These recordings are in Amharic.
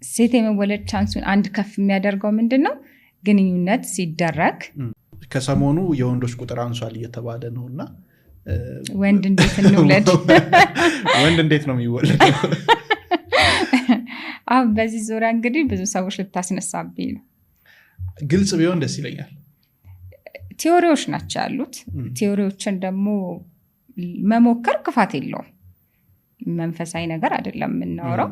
ሴት የመወለድ ቻንሱን አንድ ከፍ የሚያደርገው ምንድነው? ግንኙነት ሲደረግ ከሰሞኑ የወንዶች ቁጥር አንሷል እየተባለ ነውና ወንድ እንዴት እንውለድ? ወንድ እንዴት ነው የሚወለደው? በዚህ ዙሪያ እንግዲህ ብዙ ሰዎች ልታስነሳብኝ ነው። ግልጽ ቢሆን ደስ ይለኛል። ቲዮሪዎች ናቸው ያሉት። ቲዮሪዎችን ደግሞ መሞከር ክፋት የለውም። መንፈሳዊ ነገር አይደለም የምናወራው።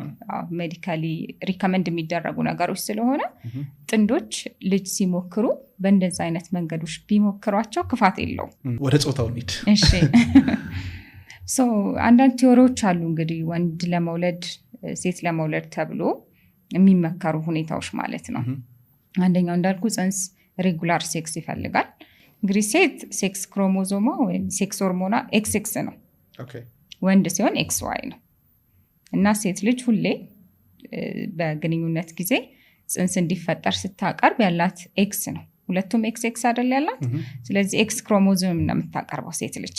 ሜዲካሊ ሪከመንድ የሚደረጉ ነገሮች ስለሆነ ጥንዶች ልጅ ሲሞክሩ በእንደዛ አይነት መንገዶች ቢሞክሯቸው ክፋት የለውም። ወደ ጾታው እንሂድ። እሺ አንዳንድ ቲዮሪዎች አሉ እንግዲህ ወንድ ለመውለድ ሴት ለመውለድ ተብሎ የሚመከሩ ሁኔታዎች ማለት ነው። አንደኛው እንዳልኩ ጽንስ ሬጉላር ሴክስ ይፈልጋል። እንግዲህ ሴት ሴክስ ክሮሞዞማ ወይም ሴክስ ሆርሞና XX ነው። ወንድ ሲሆን XY ነው። እና ሴት ልጅ ሁሌ በግንኙነት ጊዜ ጽንስ እንዲፈጠር ስታቀርብ ያላት X ነው። ሁለቱም XX አይደል ያላት? ስለዚህ X ክሮሞዞም ነው የምታቀርበው ሴት ልጅ።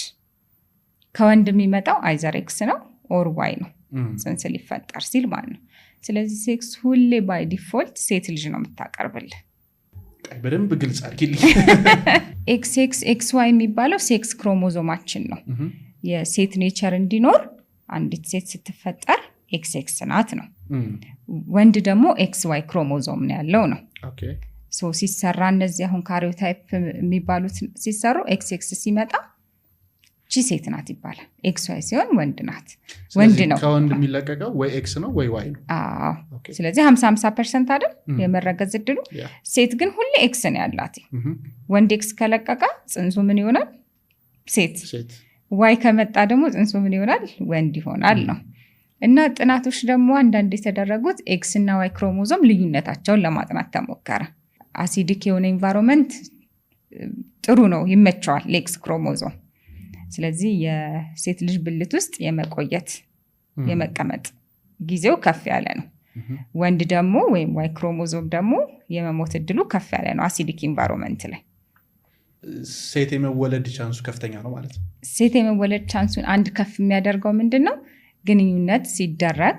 ከወንድ የሚመጣው አይዘር X ነው ኦር Y ነው ጽንስ ሊፈጠር ሲል ማለት ነው። ስለዚህ ሴክስ ሁሌ ባይ ዲፎልት ሴት ልጅ ነው የምታቀርብልህ። በደንብ ግልጽ አድርጊልኝ። XX XY የሚባለው ሴክስ ክሮሞዞማችን ነው። የሴት ኔቸር እንዲኖር አንዲት ሴት ስትፈጠር XX ናት ነው። ወንድ ደግሞ XY ክሮሞዞም ነው ያለው ነው። ሲሰራ እነዚህ አሁን ካሪዮታይፕ የሚባሉት ሲሰሩ XX ሲመጣ ቺ ሴት ናት ይባላል። XY ሲሆን ወንድ ናት። ወንድ ነው ከወንድ የሚለቀቀው ወይ X ነው ወይ Y ነው። ስለዚህ 50% አይደል የመረገዝ እድሉ። ሴት ግን ሁሌ X ነው ያላት። ወንድ X ከለቀቀ ጽንሱ ምን ይሆናል? ሴት። Y ከመጣ ደግሞ ጽንሱ ምን ይሆናል? ወንድ ይሆናል ነው። እና ጥናቶች ደግሞ አንዳንድ የተደረጉት X እና Y ክሮሞዞም ልዩነታቸውን ለማጥናት ተሞከረ። አሲዲክ የሆነ ኢንቫይሮንመንት ጥሩ ነው፣ ይመቸዋል ለኤክስ ክሮሞዞም። ስለዚህ የሴት ልጅ ብልት ውስጥ የመቆየት የመቀመጥ ጊዜው ከፍ ያለ ነው። ወንድ ደግሞ ወይም ዋይ ክሮሞዞም ደግሞ የመሞት እድሉ ከፍ ያለ ነው አሲዲክ ኢንቫይሮንመንት ላይ። ሴት የመወለድ ቻንሱ ከፍተኛ ነው ማለት ነው። ሴት የመወለድ ቻንሱን አንድ ከፍ የሚያደርገው ምንድነው? ግንኙነት ሲደረግ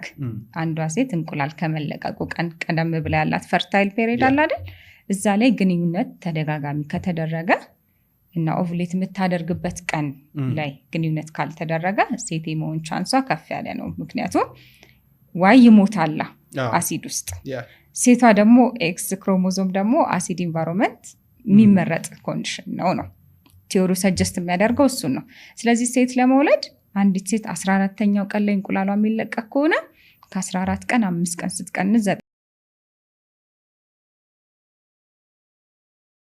አንዷ ሴት እንቁላል ከመለቀቁ ቀደም ብላ ያላት ፈርታይል ፔሪድ አለ አይደል? እዛ ላይ ግንኙነት ተደጋጋሚ ከተደረገ እና ኦቭሌት የምታደርግበት ቀን ላይ ግንኙነት ካልተደረገ ሴት የመሆን ቻንሷ ከፍ ያለ ነው። ምክንያቱም ዋይ ይሞታል አሲድ ውስጥ፣ ሴቷ ደግሞ ኤክስ ክሮሞዞም ደግሞ አሲድ ኢንቫይሮንመንት የሚመረጥ ኮንዲሽን ነው። ቲዮሪ ሰጀስት የሚያደርገው እሱን ነው። ስለዚህ ሴት ለመውለድ አንዲት ሴት 14ኛው ቀን ላይ እንቁላሏ የሚለቀቅ ከሆነ ከ14 ቀን 5 ቀን 6 ቀን